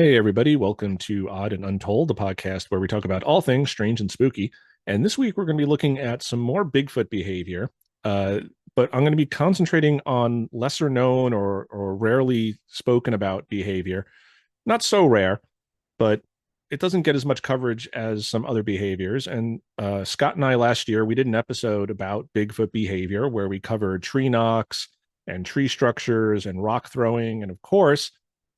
Hey, everybody. Welcome to Odd and Untold, the podcast where we talk about all things strange and spooky. And this week, we're going to be looking at some more Bigfoot behavior, uh, but I'm going to be concentrating on lesser known or rarely spoken about behavior. Not so rare, but it doesn't get as much coverage as some other behaviors. And Scott and I last year, we did an episode about Bigfoot behavior where we covered tree knocks and tree structures and rock throwing, and of course,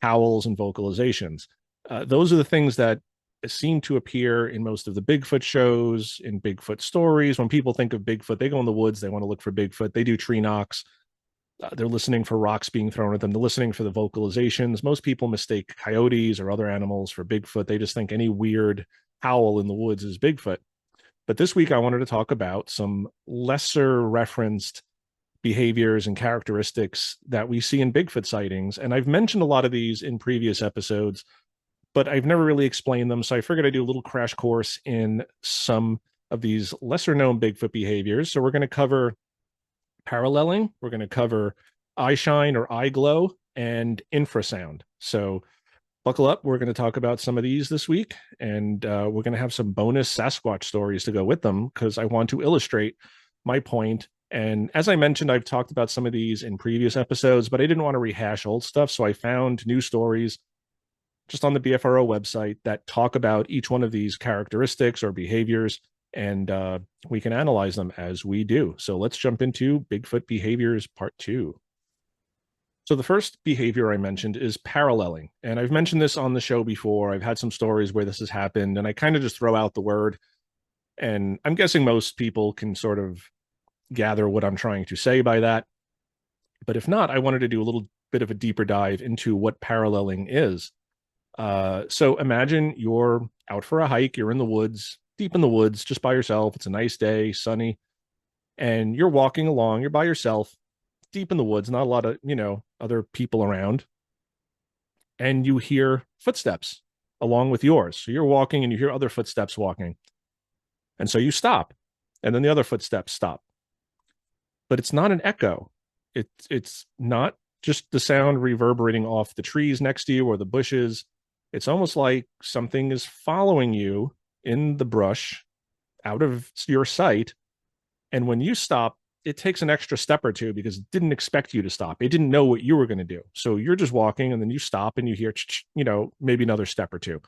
howls and vocalizations. Those are the things that seem to appear in most of the Bigfoot shows, in Bigfoot stories. When people think of Bigfoot, they go in the woods, they want to look for Bigfoot, they do tree knocks. They're listening for rocks being thrown at them. They're listening for the vocalizations. Most people mistake coyotes or other animals for Bigfoot. They just think any weird howl in the woods is Bigfoot. But this week, I wanted to talk about some lesser referenced behaviors and characteristics that we see in Bigfoot sightings. And I've mentioned a lot of these in previous episodes, but I've never really explained them. So I figured I'd do a little crash course in some of these lesser known Bigfoot behaviors. So we're going to cover paralleling, we're going to cover eyeshine or eye glow, and infrasound. So buckle up. We're going to talk about some of these this week, and we're going to have some bonus Sasquatch stories to go with them because I want to illustrate my point. And as I mentioned, I've talked about some of these in previous episodes, but I didn't want to rehash old stuff. So I found new stories just on the BFRO website that talk about each one of these characteristics or behaviors, and we can analyze them as we do. So let's jump into Bigfoot behaviors part 2. So the first behavior I mentioned is paralleling. And I've mentioned this on the show before. I've had some stories where this has happened, and I kind of just throw out the word. And I'm guessing most people can sort of gather what I'm trying to say by that. But if not, I wanted to do a little bit of a deeper dive into what paralleling is. So imagine you're out for a hike, you're in the woods, deep in the woods, just by yourself. It's a nice day, sunny, and you're walking along, you're by yourself, deep in the woods, not a lot of, other people around. And you hear footsteps along with yours. So you're walking and you hear other footsteps walking. And so you stop, and then the other footsteps stop. But it's not an echo. It's not just the sound reverberating off the trees next to you or the bushes. It's almost like something is following you in the brush out of your sight. And when you stop, it takes an extra step or two because it didn't expect you to stop. It didn't know what you were going to do. So you're just walking, and then you stop and you hear, maybe another step or two.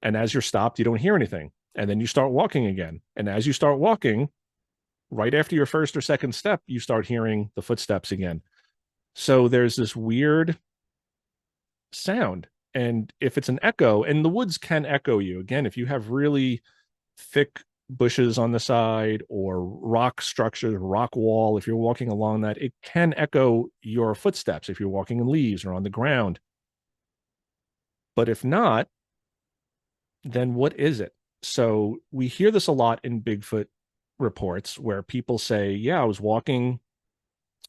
And as you're stopped, you don't hear anything. And then you start walking again. And as you start walking, right after your first or second step, you start hearing the footsteps again. So there's this weird sound. And if it's an echo, and the woods can echo you, again, if you have really thick bushes on the side or rock structures, rock wall, if you're walking along that, it can echo your footsteps if you're walking in leaves or on the ground. But if not, then what is it? So we hear this a lot in Bigfoot reports where people say, yeah, I was walking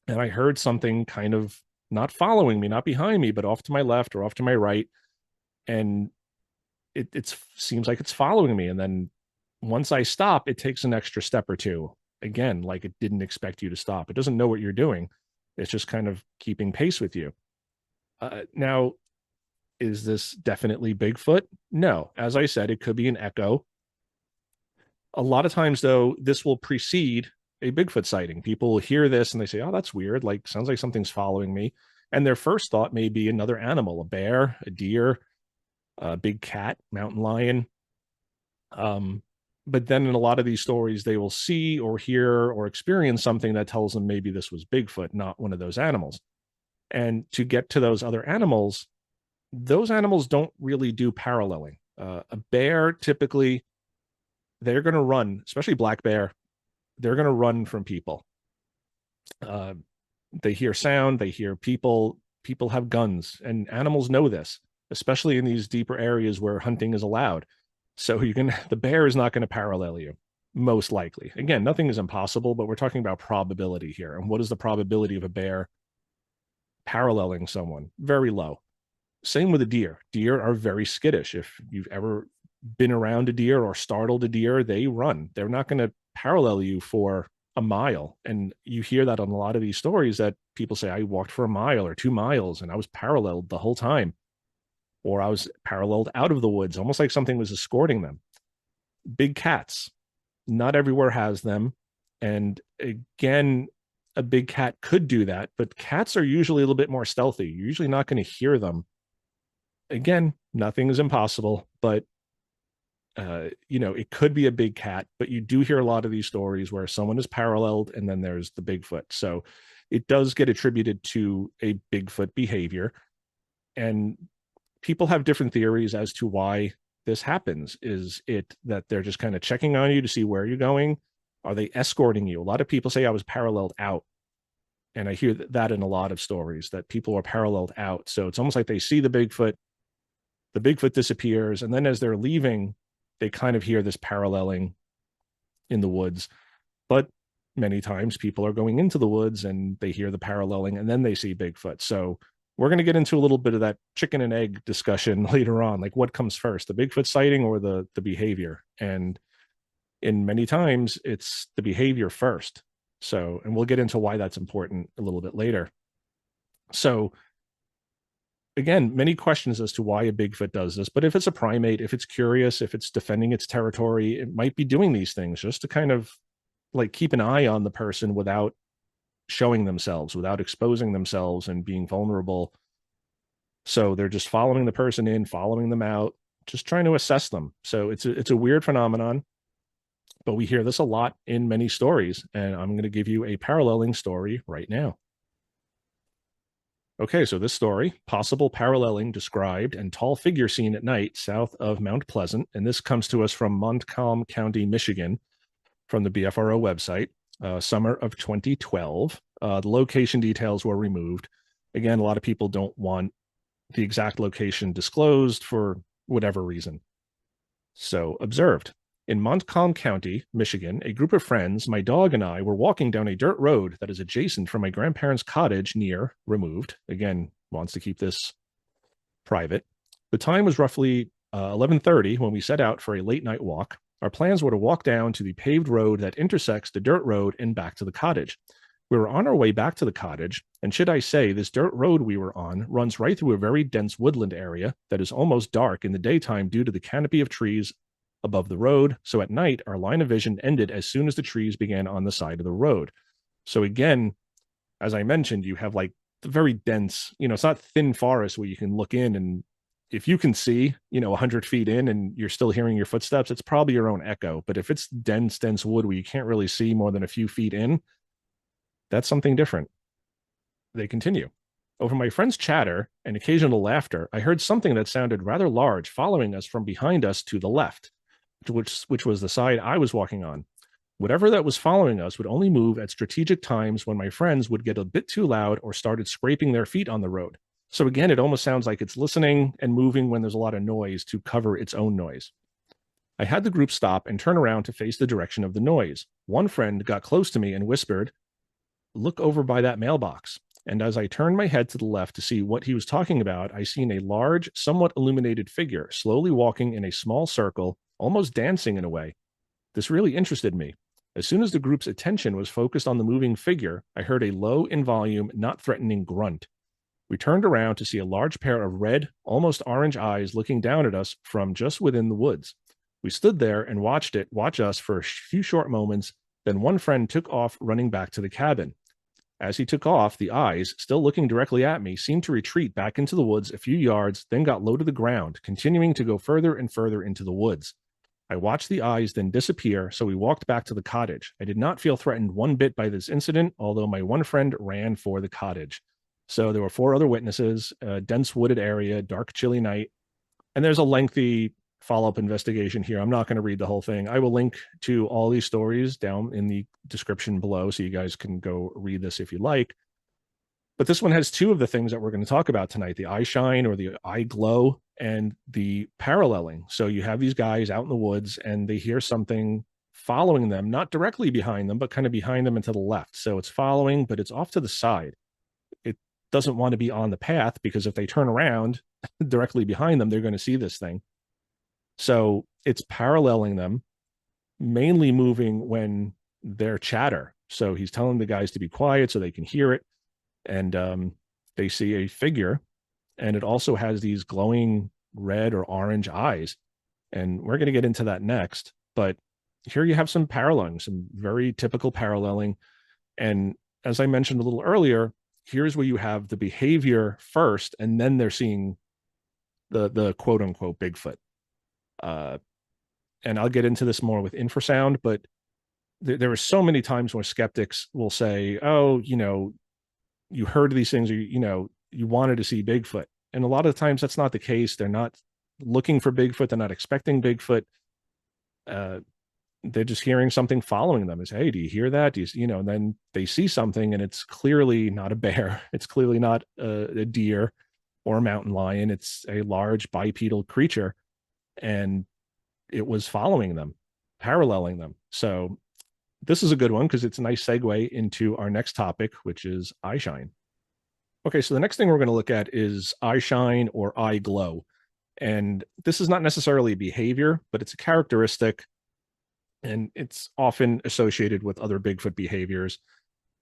and I heard something kind of not following me, not behind me, but off to my left or off to my right. And it seems like it's following me. And then once I stop, it takes an extra step or two. Again, like it didn't expect you to stop. It doesn't know what you're doing. It's just kind of keeping pace with you. Now, is this definitely Bigfoot? No. As I said, it could be an echo. A lot of times, though, this will precede a Bigfoot sighting. People will hear this and they say, oh, that's weird. Like, sounds like something's following me. And their first thought may be another animal, a bear, a deer, a big cat, mountain lion. But then in a lot of these stories, they will see or hear or experience something that tells them maybe this was Bigfoot, not one of those animals. And to get to those animals don't really do paralleling. A bear, typically, they're going to run, especially black bear. They're going to run from people. They hear sound, they hear people. People have guns, and animals know this, especially in these deeper areas where hunting is allowed. So the bear is not going to parallel you, most likely. Again, nothing is impossible, but we're talking about probability here. And what is the probability of a bear paralleling someone? Very low. Same with a deer. Deer are very skittish. If you've ever been around a deer or startled a deer, they run. They're not going to parallel you for a mile. And you hear that on a lot of these stories that people say, I walked for a mile or 2 miles and I was paralleled the whole time. or I was paralleled out of the woods, almost like something was escorting them. Big cats, not everywhere has them. And again, a big cat could do that, but cats are usually a little bit more stealthy. You're usually not going to hear them. Again, nothing is impossible, but it could be a big cat, but you do hear a lot of these stories where someone is paralleled and then there's the Bigfoot. So it does get attributed to a Bigfoot behavior. And people have different theories as to why this happens. Is it that they're just kind of checking on you to see where you're going? Are they escorting you? A lot of people say I was paralleled out. And I hear that in a lot of stories that people are paralleled out. So it's almost like they see the Bigfoot disappears. And then as they're leaving, they kind of hear this paralleling in the woods. But many times people are going into the woods and they hear the paralleling and then they see Bigfoot. So we're going to get into a little bit of that chicken and egg discussion later on. Like what comes first, the Bigfoot sighting or the behavior? And in many times it's the behavior first. So, and we'll get into why that's important a little bit later. So again, many questions as to why a Bigfoot does this, but if it's a primate, if it's curious, if it's defending its territory, it might be doing these things just to kind of like keep an eye on the person without showing themselves, without exposing themselves and being vulnerable. So they're just following the person in, following them out, just trying to assess them. So it's a weird phenomenon, but we hear this a lot in many stories, and I'm going to give you a paralleling story right now. Okay, so this story, possible paralleling described and tall figure seen at night south of Mount Pleasant. And this comes to us from Montcalm County, Michigan, from the BFRO website, summer of 2012. The location details were removed. Again, a lot of people don't want the exact location disclosed for whatever reason. So, observed. In Montcalm County, Michigan, a group of friends, my dog and I, were walking down a dirt road that is adjacent from my grandparents' cottage near removed. Again, wants to keep this private. The time was roughly 11:30 when we set out for a late night walk. Our plans were to walk down to the paved road that intersects the dirt road and back to the cottage. We were on our way back to the cottage, and should I say, this dirt road we were on runs right through a very dense woodland area that is almost dark in the daytime due to the canopy of trees above the road. So at night, our line of vision ended as soon as the trees began on the side of the road. So again, as I mentioned, you have like the very dense, it's not thin forest where you can look in, and if you can see, 100 feet in and you're still hearing your footsteps, it's probably your own echo. But if it's dense wood where you can't really see more than a few feet in, that's something different. They continue. Over my friend's chatter and occasional laughter, I heard something that sounded rather large following us from behind us to the left, which was the side I was walking on. Whatever that was following us would only move at strategic times when my friends would get a bit too loud or started scraping their feet on the road. So again, it almost sounds like it's listening and moving when there's a lot of noise to cover its own noise. I had the group stop and turn around to face the direction of the noise. One friend got close to me and whispered, "Look over by that mailbox." And as I turned my head to the left to see what he was talking about, I seen a large, somewhat illuminated figure slowly walking in a small circle, almost dancing in a way. This really interested me. As soon as the group's attention was focused on the moving figure, I heard a low in volume, not threatening grunt. We turned around to see a large pair of red, almost orange eyes looking down at us from just within the woods. We stood there and watched it watch us for a few short moments. Then one friend took off, running back to the cabin. As he took off, the eyes, still looking directly at me, seemed to retreat back into the woods a few yards, then got low to the ground, continuing to go further and further into the woods. I watched the eyes then disappear, so we walked back to the cottage. I did not feel threatened one bit by this incident, although my one friend ran for the cottage. So there were 4 other witnesses, a dense wooded area, dark, chilly night. And there's a lengthy follow-up investigation here. I'm not going to read the whole thing. I will link to all these stories down in the description below, so you guys can go read this if you like. But this one has 2 of the things that we're going to talk about tonight, the eyeshine or the eye glow and the paralleling. So you have these guys out in the woods and they hear something following them, not directly behind them, but kind of behind them and to the left. So it's following, but it's off to the side. It doesn't want to be on the path because if they turn around directly behind them, they're going to see this thing. So it's paralleling them, mainly moving when they're chatter. So he's telling the guys to be quiet so they can hear it. And they see a figure, and it also has these glowing red or orange eyes. And we're going to get into that next. But here you have some paralleling, some very typical paralleling. And as I mentioned a little earlier, here's where you have the behavior first, and then they're seeing the quote unquote Bigfoot. Uh, and I'll get into this more with infrasound, but there are so many times where skeptics will say, "Oh, you heard these things, or you wanted to see Bigfoot," and a lot of times that's not the case. They're not looking for Bigfoot. They're not expecting Bigfoot. Uh, they're just hearing something following them. Is, hey, do you hear that? Do you, and then they see something, and it's clearly not a bear. It's clearly not a deer or a mountain lion. It's a large bipedal creature, and it was following them, paralleling them. So this is a good one because it's a nice segue into our next topic, which is eyeshine. Okay, so the next thing we're going to look at is eyeshine or eye glow. And this is not necessarily a behavior, but it's a characteristic, and it's often associated with other Bigfoot behaviors.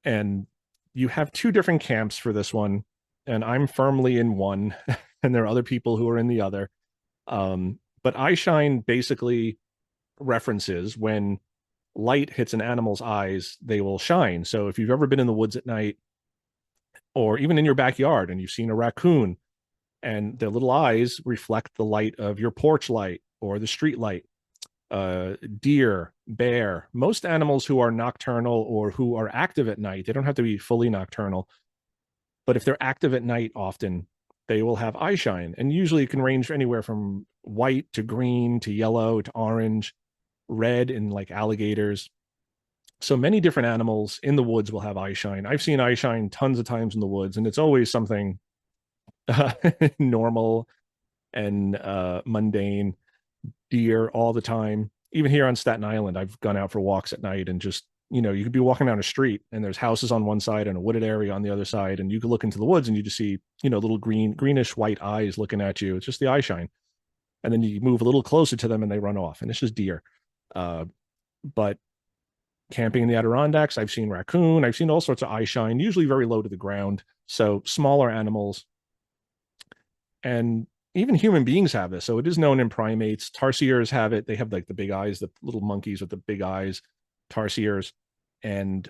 And you have two different camps for this one, and I'm firmly in one, and there are other people who are in the other. But eyeshine basically references when light hits an animal's eyes, they will shine. So if you've ever been in the woods at night, or even in your backyard, and you've seen a raccoon, and their little eyes reflect the light of your porch light or the street light, deer, bear, most animals who are nocturnal or who are active at night, they don't have to be fully nocturnal, but if they're active at night often, they will have eyeshine. And usually it can range anywhere from white to green to yellow to orange, red in like alligators. So many different animals in the woods will have eyeshine. I've seen eyeshine tons of times in the woods, and it's always something normal and mundane. Deer all the time. Even here on Staten Island, I've gone out for walks at night, and just, you could be walking down a street and there's houses on one side and a wooded area on the other side, and you could look into the woods and you just see, little greenish white eyes looking at you. It's just the eyeshine. And then you move a little closer to them and they run off, and it's just deer. But camping in the Adirondacks, I've seen raccoon, I've seen all sorts of eyeshine, usually very low to the ground. So smaller animals. And even human beings have this. So it is known in primates. Tarsiers have it. They have like the big eyes, the little monkeys with the big eyes, tarsiers. And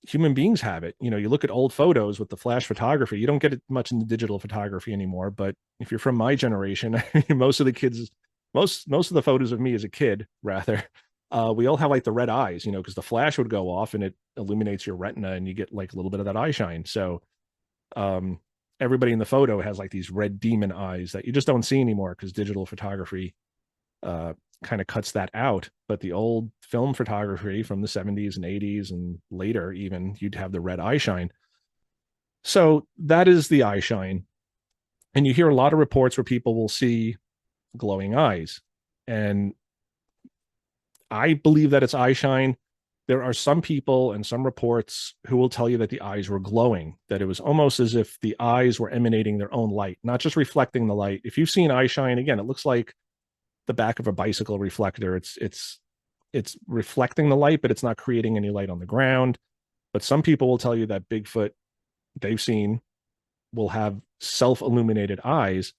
human beings have it. You look at old photos with the flash photography, you don't get it much in the digital photography anymore. But if you're from my generation, most of the kids, most of the photos of me as a kid, rather, we all have like the red eyes, because the flash would go off and it illuminates your retina and you get like a little bit of that eye shine. So everybody in the photo has like these red demon eyes that you just don't see anymore because digital photography kind of cuts that out. But the old film photography from the 70s and 80s and later, even, you'd have the red eye shine. So that is the eye shine. And you hear a lot of reports where people will see glowing eyes. And I believe that it's eye shine. There are some people and some reports who will tell you that the eyes were glowing, that it was almost as if the eyes were emanating their own light, not just reflecting the light. If you've seen eye shine, again, it looks like the back of a bicycle reflector. It's reflecting the light, but it's not creating any light on the ground. But some people will tell you that Bigfoot they've seen will have self-illuminated eyes.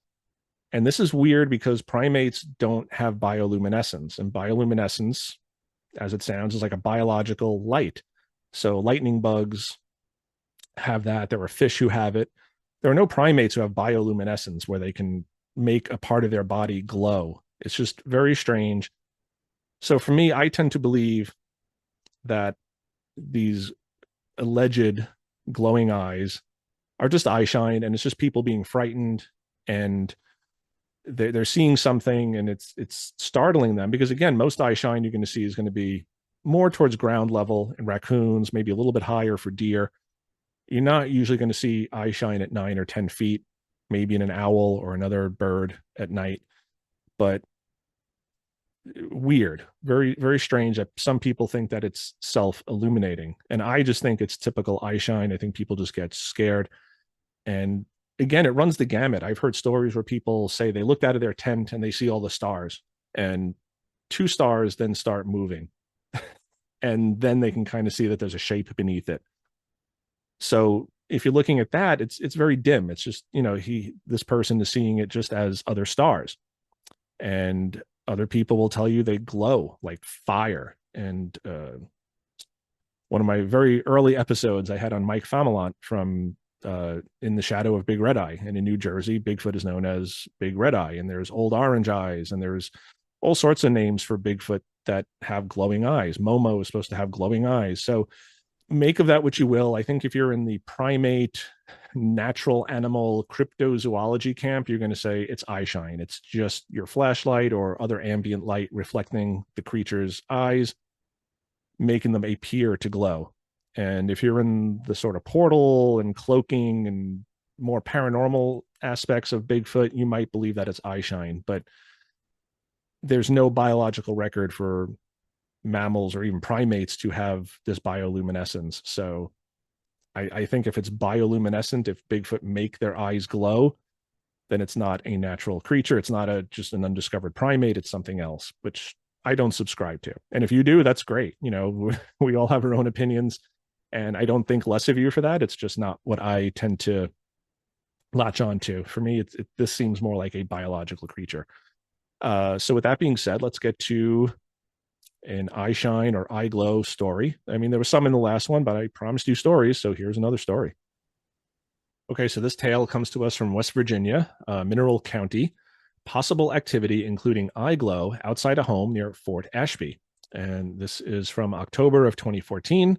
And this is weird because primates don't have bioluminescence, and bioluminescence, as it sounds, is like a biological light. So lightning bugs have that. There are fish who have it. There are no primates who have bioluminescence where they can make a part of their body glow. It's just very strange. So for me, I tend to believe that these alleged glowing eyes are just eye shine, and it's just people being frightened, and they're seeing something, and it's startling them, because again, most eye shine you're going to see is going to be more towards ground level in raccoons, maybe a little bit higher for deer. You're not usually going to see eye shine at 9 or 10 feet, maybe in an owl or another bird at night. But weird, very, very strange that some people think that it's self-illuminating. And I just think it's typical eye shine. I think people just get scared. And again, it runs the gamut. I've heard stories where people say they looked out of their tent and they see all the stars, and 2 stars then start moving. And then they can kind of see that there's a shape beneath it. So if you're looking at that, it's very dim. It's just, this person is seeing it just as other stars. And other people will tell you they glow like fire. And one of my very early episodes I had on Mike Famelant from In the Shadow of Big Red Eye. And in New Jersey, Bigfoot is known as Big Red Eye. And there's Old Orange Eyes. And there's all sorts of names for Bigfoot that have glowing eyes. Momo is supposed to have glowing eyes. So make of that what you will. I think if you're in the primate, natural animal, cryptozoology camp, you're going to say it's eyeshine. It's just your flashlight or other ambient light reflecting the creature's eyes, making them appear to glow. And if you're in the sort of portal and cloaking and more paranormal aspects of Bigfoot, you might believe that it's eyeshine. But there's no biological record for mammals or even primates to have this bioluminescence. So I think if it's bioluminescent, if Bigfoot make their eyes glow, then it's not a natural creature. It's not just an undiscovered primate. It's something else, which I don't subscribe to. And if you do, that's great. We all have our own opinions, and I don't think less of you for that. It's just not what I tend to latch on to. For me, this seems more like a biological creature. So with that being said, let's get to an Eyeshine or eye glow story. I mean, there was some in the last one, but I promised you stories, so here's another story. Okay, so this tale comes to us from West Virginia, Mineral County. Possible activity including eye glow outside a home near Fort Ashby. And this is from October of 2014.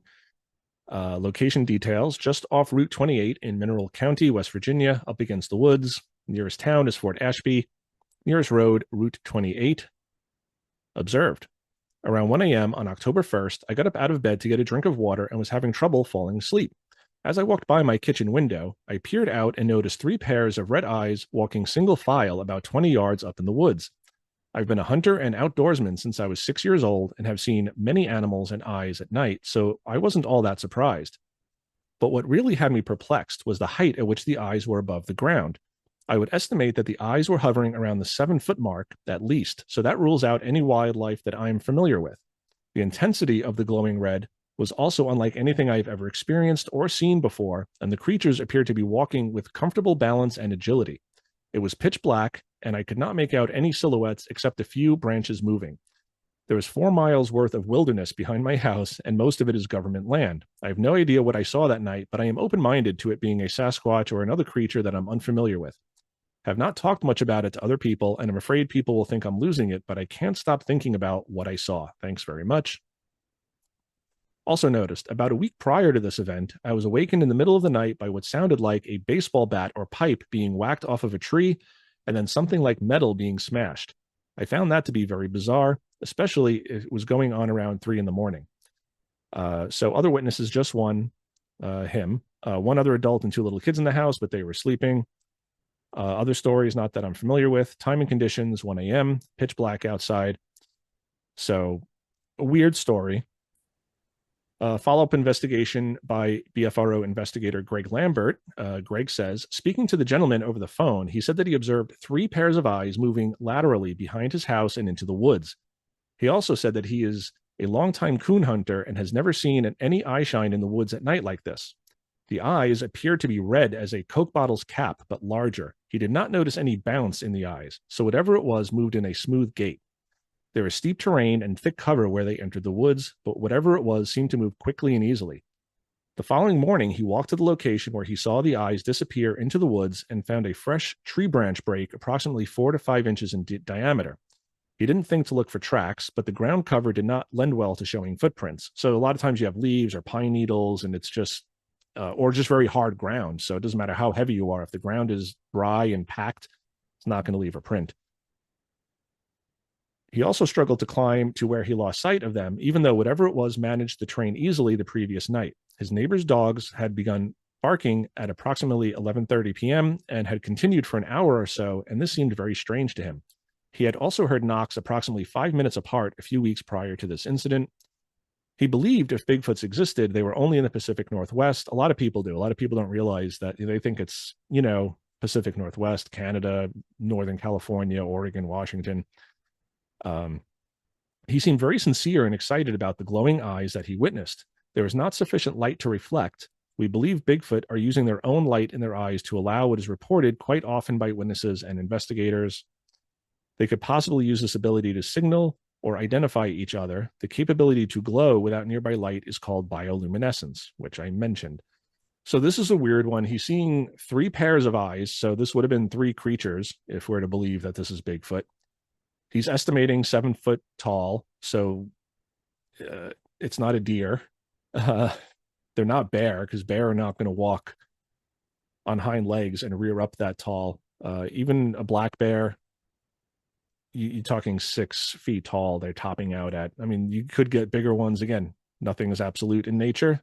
Location details, just off Route 28 in Mineral County, West Virginia, up against the woods. Nearest town is Fort Ashby. Nearest road, Route 28. Observed. Around 1 a.m. on October 1st, I got up out of bed to get a drink of water and was having trouble falling asleep. As I walked by my kitchen window, I peered out and noticed 3 pairs of red eyes walking single file about 20 yards up in the woods. I've been a hunter and outdoorsman since I was 6 years old and have seen many animals and eyes at night, so I wasn't all that surprised. But what really had me perplexed was the height at which the eyes were above the ground. I would estimate that the eyes were hovering around the 7-foot mark at least, so that rules out any wildlife that I'm familiar with. The intensity of the glowing red was also unlike anything I've ever experienced or seen before, and the creatures appeared to be walking with comfortable balance and agility. It was pitch black, and I could not make out any silhouettes except a few branches moving. There is 4 miles worth of wilderness behind my house, and most of it is government land. I have no idea what I saw that night, but I am open-minded to it being a Sasquatch or another creature that I'm unfamiliar with. Have not talked much about it to other people, and I'm afraid people will think I'm losing it, but I can't stop thinking about what I saw. Thanks very much. Also noticed, about a week prior to this event, I was awakened in the middle of the night by what sounded like a baseball bat or pipe being whacked off of a tree, and then something like metal being smashed. I found that to be very bizarre, especially if it was going on around 3 in the morning. So other witnesses, just one, him, one other adult and 2 little kids in the house, but they were sleeping. Other stories, not that I'm familiar with. Time and conditions, 1 a.m., pitch black outside. So a weird story. Follow-up investigation by BFRO investigator Greg Lambert. Greg says, speaking to the gentleman over the phone, he said that he observed 3 pairs of eyes moving laterally behind his house and into the woods. He also said that he is a longtime coon hunter and has never seen any eyeshine in the woods at night like this. The eyes appeared to be red as a Coke bottle's cap, but larger. He did not notice any bounce in the eyes, so whatever it was moved in a smooth gait. There is steep terrain and thick cover where they entered the woods, but whatever it was seemed to move quickly and easily. The following morning, he walked to the location where he saw the eyes disappear into the woods and found a fresh tree branch break approximately 4 to 5 inches in diameter. He didn't think to look for tracks, but the ground cover did not lend well to showing footprints. So a lot of times you have leaves or pine needles, and it's just, or just very hard ground. So it doesn't matter how heavy you are. If the ground is dry and packed, it's not going to leave a print. He also struggled to climb to where he lost sight of them, even though whatever it was managed the terrain easily the previous night. His neighbor's dogs had begun barking at approximately 11:30 p.m. and had continued for an hour or so, and this seemed very strange to him. He had also heard knocks approximately 5 minutes apart a few weeks prior to this incident. He believed if Bigfoots existed, they were only in the Pacific Northwest. A lot of people do. A lot of people don't realize that. They think it's, Pacific Northwest, Canada, Northern California, Oregon, Washington. He seemed very sincere and excited about the glowing eyes that he witnessed. There was not sufficient light to reflect, We believe Bigfoot are using their own light in their eyes to allow what is reported quite often by witnesses and investigators. They could possibly use this ability to signal or identify each other. The capability to glow without nearby light is called bioluminescence, which I mentioned. So this is a weird one. He's seeing 3 pairs of eyes. So this would have been 3 creatures if we're to believe that this is Bigfoot. He's estimating 7 foot tall. So it's not a deer. They're not bear, because bear are not going to walk on hind legs and rear up that tall. Even a black bear, you're talking 6 feet tall. They're topping out at. I mean, you could get bigger ones. Again, nothing is absolute in nature.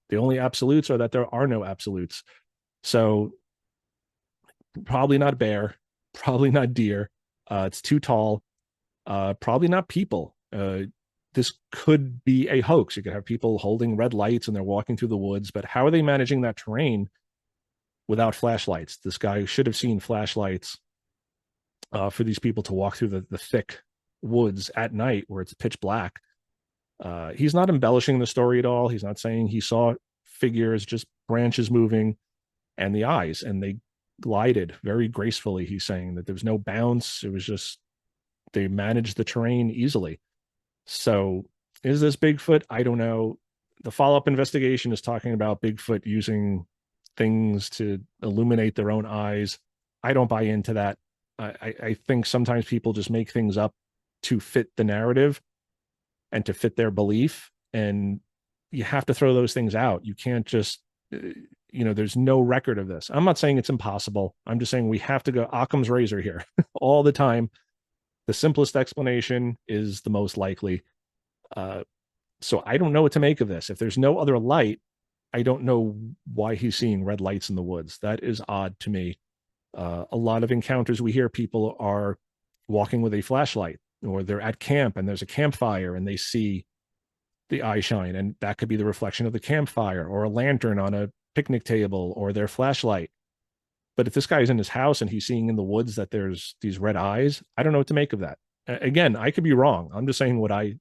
The only absolutes are that there are no absolutes. So probably not bear, probably not deer. It's too tall. Probably not people. This could be a hoax. You could have people holding red lights and they're walking through the woods, but how are they managing that terrain without flashlights? This guy should have seen flashlights for these people to walk through the thick woods at night where it's pitch black. He's not embellishing the story at all. He's not saying he saw figures, just branches moving and the eyes, and they glided very gracefully. He's saying that there was no bounce. It was just, they managed the terrain easily. So is this Bigfoot? I don't know. The follow-up investigation is talking about Bigfoot using things to illuminate their own eyes. I don't buy into that. I think sometimes people just make things up to fit the narrative and to fit their belief. And you have to throw those things out. You can't just, there's no record of this. I'm not saying it's impossible. I'm just saying we have to go Occam's razor here all the time. The simplest explanation is the most likely. So I don't know what to make of this. If there's no other light, I don't know why he's seeing red lights in the woods. That is odd to me. A lot of encounters we hear, people are walking with a flashlight, or they're at camp and there's a campfire and they see the eyeshine, and that could be the reflection of the campfire, or a lantern on a picnic table, or their flashlight. But if this guy's in his house and he's seeing in the woods that there's these red eyes, I don't know what to make of that. Again, I could be wrong. I'm just saying what I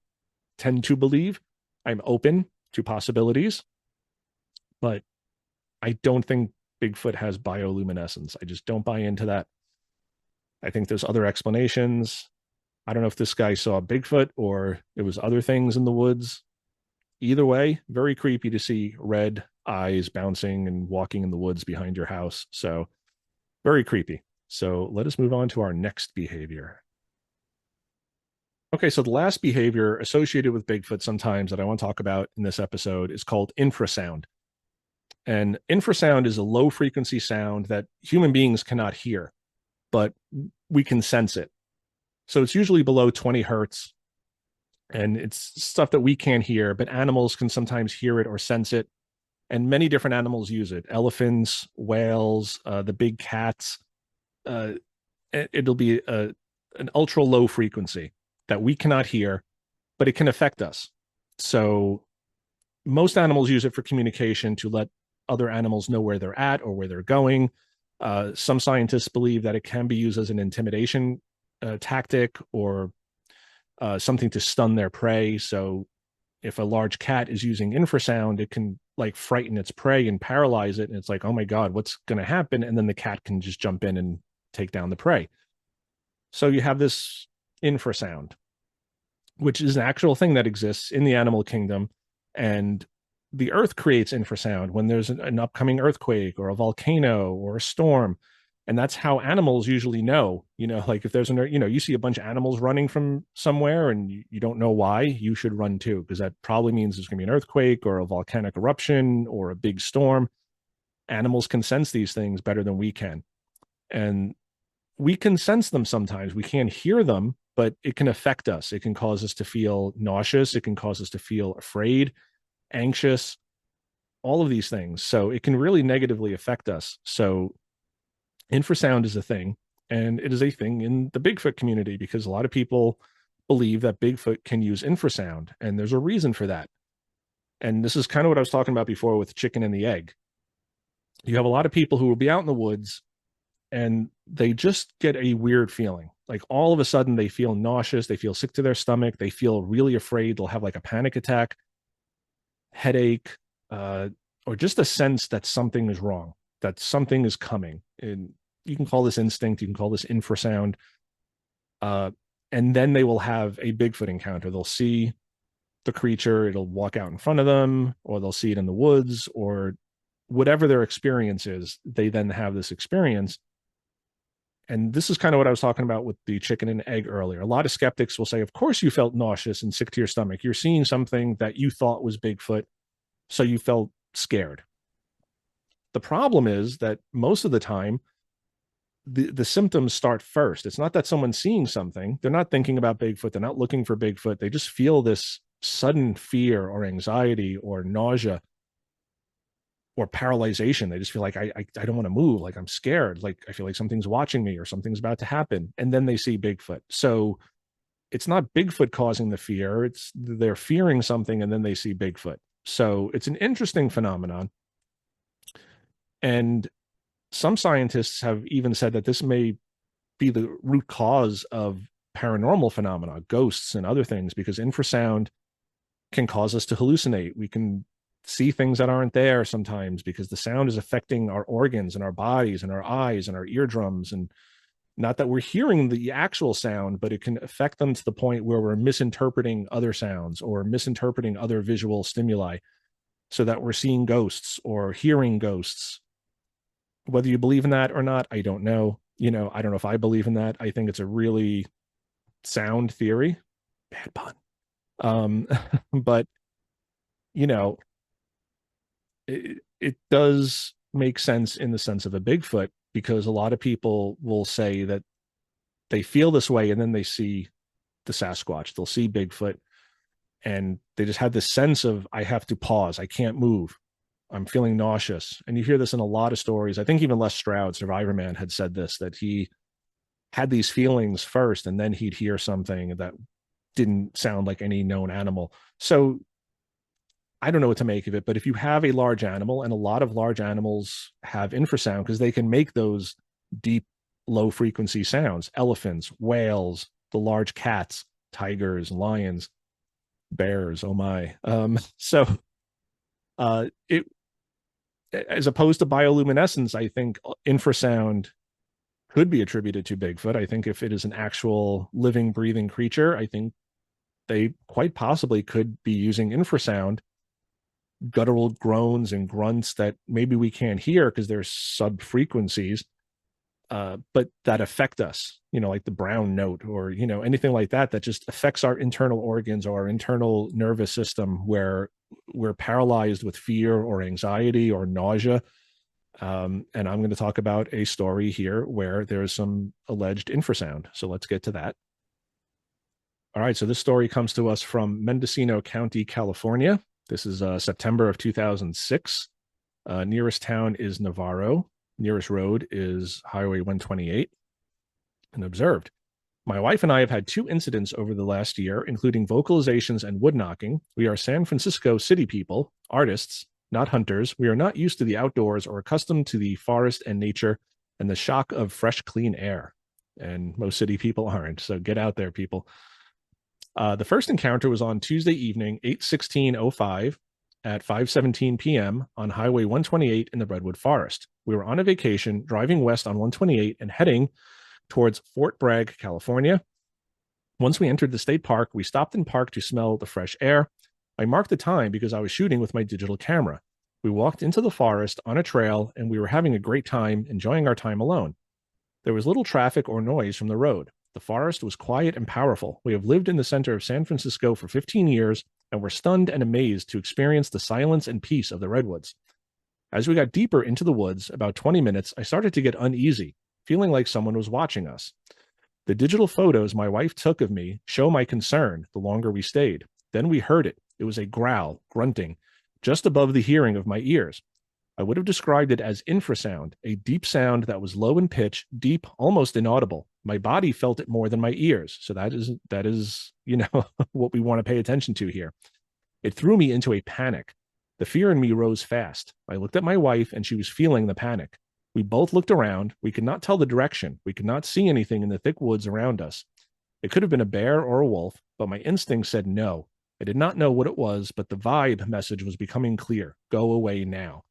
tend to believe. I'm open to possibilities, but I don't think Bigfoot has bioluminescence. I just don't buy into that. I think there's other explanations. I don't know if this guy saw Bigfoot or it was other things in the woods. Either way, very creepy to see red eyes bouncing and walking in the woods behind your house. So very creepy. So let us move on to our next behavior. Okay, so the last behavior associated with Bigfoot sometimes that I want to talk about in this episode is called infrasound. And infrasound is a low frequency sound that human beings cannot hear, but we can sense it. So it's usually below 20 hertz. And it's stuff that we can't hear, but animals can sometimes hear it or sense it. And many different animals use it. Elephants, whales, the big cats. It'll be an ultra low frequency that we cannot hear, but it can affect us. So most animals use it for communication, to let other animals know where they're at or where they're going. Some scientists believe that it can be used as an intimidation tactic, or something to stun their prey. So if a large cat is using infrasound, it can like frighten its prey and paralyze it. And it's like, oh my God, what's going to happen? And then the cat can just jump in and take down the prey. So you have this infrasound, which is an actual thing that exists in the animal kingdom. And the earth creates infrasound when there's an upcoming earthquake or a volcano or a storm. And that's how animals usually know, like if there's you see a bunch of animals running from somewhere and you don't know why, you should run too, because that probably means there's going to be an earthquake or a volcanic eruption or a big storm. Animals can sense these things better than we can. And we can sense them sometimes. We can't hear them, but it can affect us. It can cause us to feel nauseous. It can cause us to feel afraid, anxious, all of these things. So it can really negatively affect us. So infrasound is a thing, and it is a thing in the Bigfoot community because a lot of people believe that Bigfoot can use infrasound, and there's a reason for that. And this is kind of what I was talking about before with the chicken and the egg. You have a lot of people who will be out in the woods and they just get a weird feeling. Like all of a sudden they feel nauseous, they feel sick to their stomach, they feel really afraid, they'll have like a panic attack, headache, or just a sense that something is wrong, that something is coming. And you can call this instinct, you can call this infrasound. Uh, and then they will have a Bigfoot encounter. They'll see the creature, it'll walk out in front of them, or they'll see it in the woods, or whatever their experience is, they then have this experience. And this is kind of what I was talking about with the chicken and egg earlier. A lot of skeptics will say, of course you felt nauseous and sick to your stomach. You're seeing something that you thought was Bigfoot, so you felt scared. The problem is that most of the time, the symptoms start first. It's not that someone's seeing something. They're not thinking about Bigfoot. They're not looking for Bigfoot. They just feel this sudden fear or anxiety or nausea or paralyzation. They just feel like I don't want to move. Like I'm scared. Like I feel like something's watching me or something's about to happen. And then they see Bigfoot. So it's not Bigfoot causing the fear. It's they're fearing something and then they see Bigfoot. So it's an interesting phenomenon. And some scientists have even said that this may be the root cause of paranormal phenomena, ghosts and other things, because infrasound can cause us to hallucinate. We can see things that aren't there sometimes because the sound is affecting our organs and our bodies and our eyes and our eardrums. And not that we're hearing the actual sound, but it can affect them to the point where we're misinterpreting other sounds or misinterpreting other visual stimuli so that we're seeing ghosts or hearing ghosts. Whether you believe in that or not, I don't know. I don't know if I believe in that. I think it's a really sound theory. Bad pun. But you know, it does make sense in the sense of a Bigfoot, because a lot of people will say that they feel this way and then they see the Sasquatch, they'll see Bigfoot, and they just have this sense of, I have to pause, I can't move, I'm feeling nauseous. And you hear this in a lot of stories. I think even Les Stroud, Survivor Man, had said this, that he had these feelings first and then he'd hear something that didn't sound like any known animal. So I don't know what to make of it, but if you have a large animal, and a lot of large animals have infrasound because they can make those deep, low frequency sounds, elephants, whales, the large cats, tigers, lions, bears, oh my. It, as opposed to bioluminescence, I think infrasound could be attributed to Bigfoot. I think if it is an actual living, breathing creature, I think they quite possibly could be using infrasound, guttural groans and grunts that maybe we can't hear because they're sub frequencies, but that affect us, like the brown note or, anything like that, that just affects our internal organs or our internal nervous system, where we're paralyzed with fear or anxiety or nausea. And I'm going to talk about a story here where there's some alleged infrasound. So let's get to that. All right. So this story comes to us from Mendocino County, California. This is September of 2006. Nearest town is Navarro. Nearest road is Highway 128. And observed, my wife and I have had 2 incidents over the last year, including vocalizations and wood knocking. We are San Francisco city people, artists, not hunters. We are not used to the outdoors or accustomed to the forest and nature and the shock of fresh, clean air. And most city people aren't. So get out there, people. The first encounter was on Tuesday evening, 8/16/05 at 5:17 p.m. on Highway 128 in the Redwood Forest. We were on a vacation, driving west on 128 and heading towards Fort Bragg, California. Once we entered the state park, we stopped and parked to smell the fresh air. I marked the time because I was shooting with my digital camera. We walked into the forest on a trail, and we were having a great time, enjoying our time alone. There was little traffic or noise from the road. The forest was quiet and powerful. We have lived in the center of San Francisco for 15 years and were stunned and amazed to experience the silence and peace of the redwoods. As we got deeper into the woods, about 20 minutes, I started to get uneasy, feeling like someone was watching us. The digital photos my wife took of me show my concern the longer we stayed. Then we heard it. It was a growl, grunting, just above the hearing of my ears. I would have described it as infrasound, a deep sound that was low in pitch, deep, almost inaudible. My body felt it more than my ears. So that is, what we want to pay attention to here. It threw me into a panic. The fear in me rose fast. I looked at my wife and she was feeling the panic. We both looked around. We could not tell the direction. We could not see anything in the thick woods around us. It could have been a bear or a wolf, but my instinct said no. I did not know what it was, but the vibe message was becoming clear. Go away now.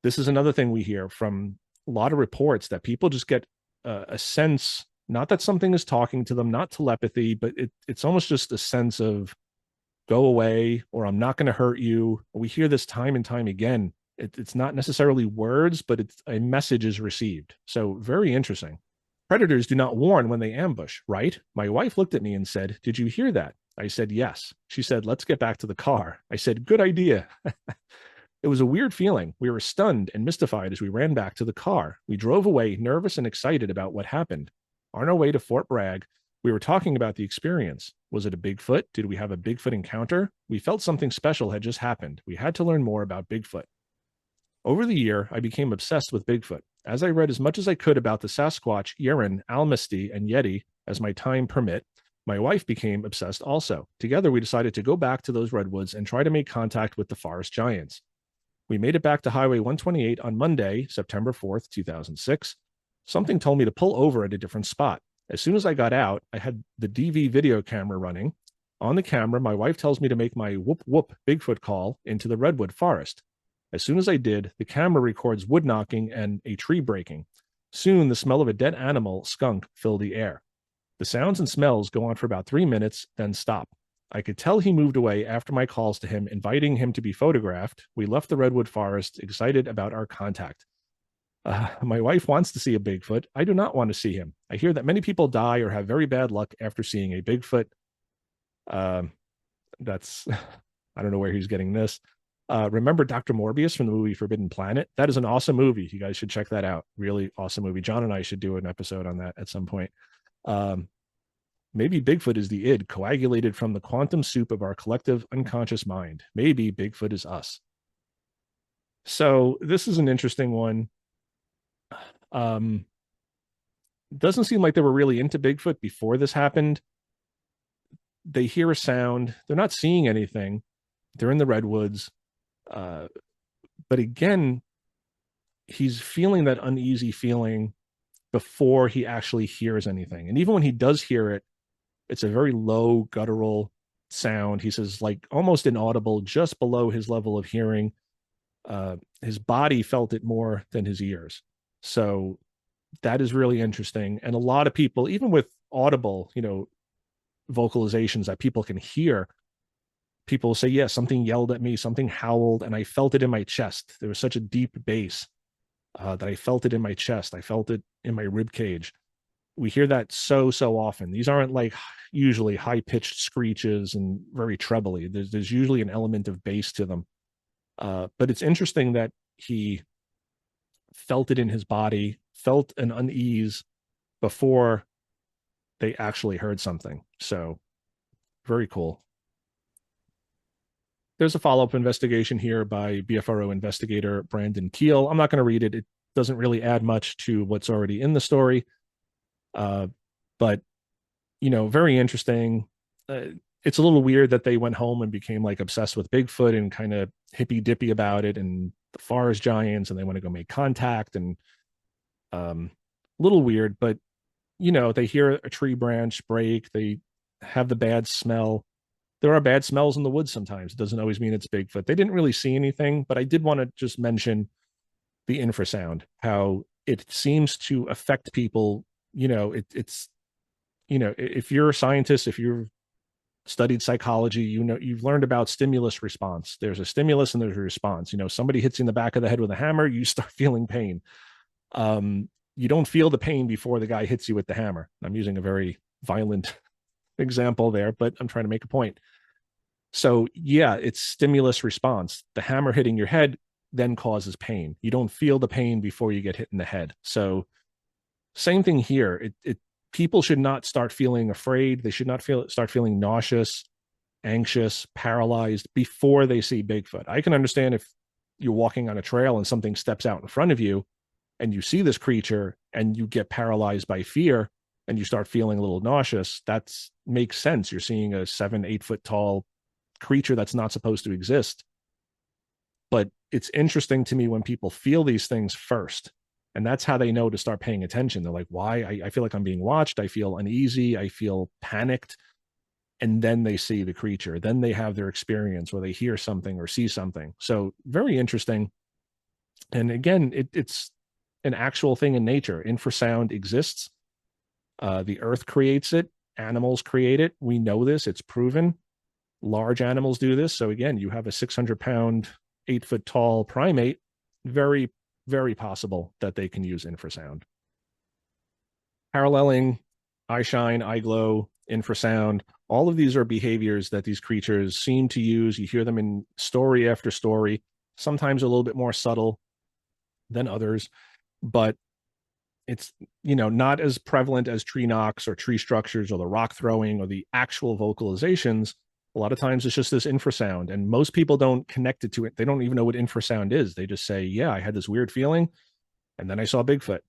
This is another thing we hear from a lot of reports, that people just get a sense, not that something is talking to them, not telepathy, but it's almost just a sense of go away, or I'm not going to hurt you. We hear this time and time again. It's not necessarily words, but it's a message is received. So very interesting. Predators do not warn when they ambush, right? My wife looked at me and said, "Did you hear that?" I said, "Yes." She said, "Let's get back to the car." I said, "Good idea." It was a weird feeling. We were stunned and mystified as we ran back to the car. We drove away, nervous and excited about what happened. On our way to Fort Bragg, we were talking about the experience. Was it a Bigfoot? Did we have a Bigfoot encounter? We felt something special had just happened. We had to learn more about Bigfoot. Over the year, I became obsessed with Bigfoot. As I read as much as I could about the Sasquatch, Yeren, Almasty, and Yeti as my time permit, my wife became obsessed also. Together, we decided to go back to those redwoods and try to make contact with the forest giants. We made it back to Highway 128 on Monday, September 4th, 2006. Something told me to pull over at a different spot. As soon as I got out, I had the DV video camera running. On the camera, my wife tells me to make my whoop whoop Bigfoot call into the redwood forest. As soon as I did, the camera records wood knocking and a tree breaking. Soon, the smell of a dead animal, skunk, filled the air. The sounds and smells go on for about 3 minutes, then stop. I could tell he moved away after my calls to him, inviting him to be photographed. We left the redwood forest, excited about our contact. My wife wants to see a Bigfoot. I do not want to see him. I hear that many people die or have very bad luck after seeing a Bigfoot. That's, I don't know where he's getting this. Remember Dr. Morbius from the movie Forbidden Planet? That is an awesome movie. You guys should check that out. Really awesome movie. John and I should do an episode on that at some point. Maybe Bigfoot is the id, coagulated from the quantum soup of our collective unconscious mind. Maybe Bigfoot is us. So this is an interesting one. Doesn't seem like they were really into Bigfoot before this happened. They hear a sound. They're not seeing anything. They're in the redwoods. But again, he's feeling that uneasy feeling before he actually hears anything. And even when he does hear it, it's a very low guttural sound. He says, like almost inaudible, just below his level of hearing. His body felt it more than his ears. So that is really interesting. And a lot of people, even with audible, vocalizations that people can hear, people say, yeah, something yelled at me, something howled, and I felt it in my chest. There was such a deep bass that I felt it in my chest. I felt it in my rib cage. We hear that so often. These aren't like usually high-pitched screeches and very trebly. There's usually an element of bass to them. But it's interesting that he felt it in his body, felt an unease before they actually heard something. So very cool. There's a follow-up investigation here by BFRO investigator Brandon Keel. I'm not going to read it. It doesn't really add much to what's already in the story. But, very interesting. It's a little weird that they went home and became like obsessed with Bigfoot and kind of hippy dippy about it and the forest giants, and they want to go make contact, and a little weird, but they hear a tree branch break. They have the bad smell. There are bad smells in the woods sometimes. It doesn't always mean it's Bigfoot. They didn't really see anything, but I did want to just mention the infrasound, how it seems to affect people. It's if you're a scientist, if you've studied psychology, you've learned about stimulus response. There's a stimulus and there's a response. Somebody hits you in the back of the head with a hammer, you start feeling pain. You don't feel the pain before the guy hits you with the hammer. I'm using a very violent example there, but I'm trying to make a point. So yeah, it's stimulus response. The hammer hitting your head then causes pain. You don't feel the pain before you get hit in the head. So same thing here. People should not start feeling afraid. They should not start feeling nauseous, anxious, paralyzed before they see Bigfoot. I can understand if you're walking on a trail and something steps out in front of you and you see this creature and you get paralyzed by fear and you start feeling a little nauseous. That makes sense. You're seeing a 7-8 foot tall creature that's not supposed to exist. But it's interesting to me when people feel these things first. And that's how they know to start paying attention. They're like, why? I feel like I'm being watched. I feel uneasy. I feel panicked. and then they see the creature, then they have their experience where they hear something or see something. So very interesting. And again, it's an actual thing in nature. Infrasound exists. The earth creates it, animals create it. We know this, it's proven. Large animals do this. So again, you have a 600-pound, 8-foot tall primate, very, very possible that they can use infrasound. Paralleling, eyeshine, eyeglow, infrasound, all of these are behaviors that these creatures seem to use. You hear them in story after story, sometimes a little bit more subtle than others, but it's, not as prevalent as tree knocks or tree structures or the rock throwing or the actual vocalizations. A lot of times it's just this infrasound, and most people don't connect it to it. They don't even know what infrasound is. They just say, yeah, I had this weird feeling, and then I saw Bigfoot.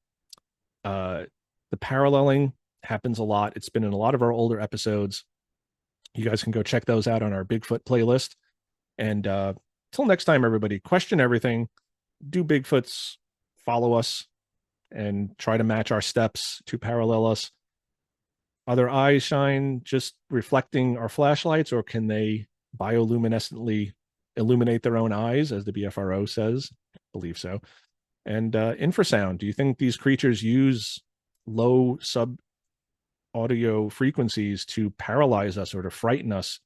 The paralleling happens a lot. It's been in a lot of our older episodes. You guys can go check those out on our Bigfoot playlist. And till next time, everybody, question everything. Do Bigfoots, follow us, and try to match our steps to parallel us. Are their eyes shine just reflecting our flashlights, or can they bioluminescently illuminate their own eyes, as the BFRO says? I believe so. And infrasound, do you think these creatures use low sub audio frequencies to paralyze us or to frighten us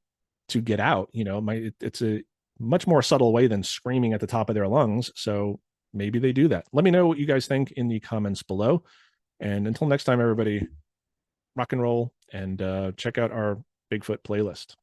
to get out? It's a much more subtle way than screaming at the top of their lungs. So maybe they do that. Let me know what you guys think in the comments below. And until next time, everybody, rock and roll, and check out our Bigfoot playlist.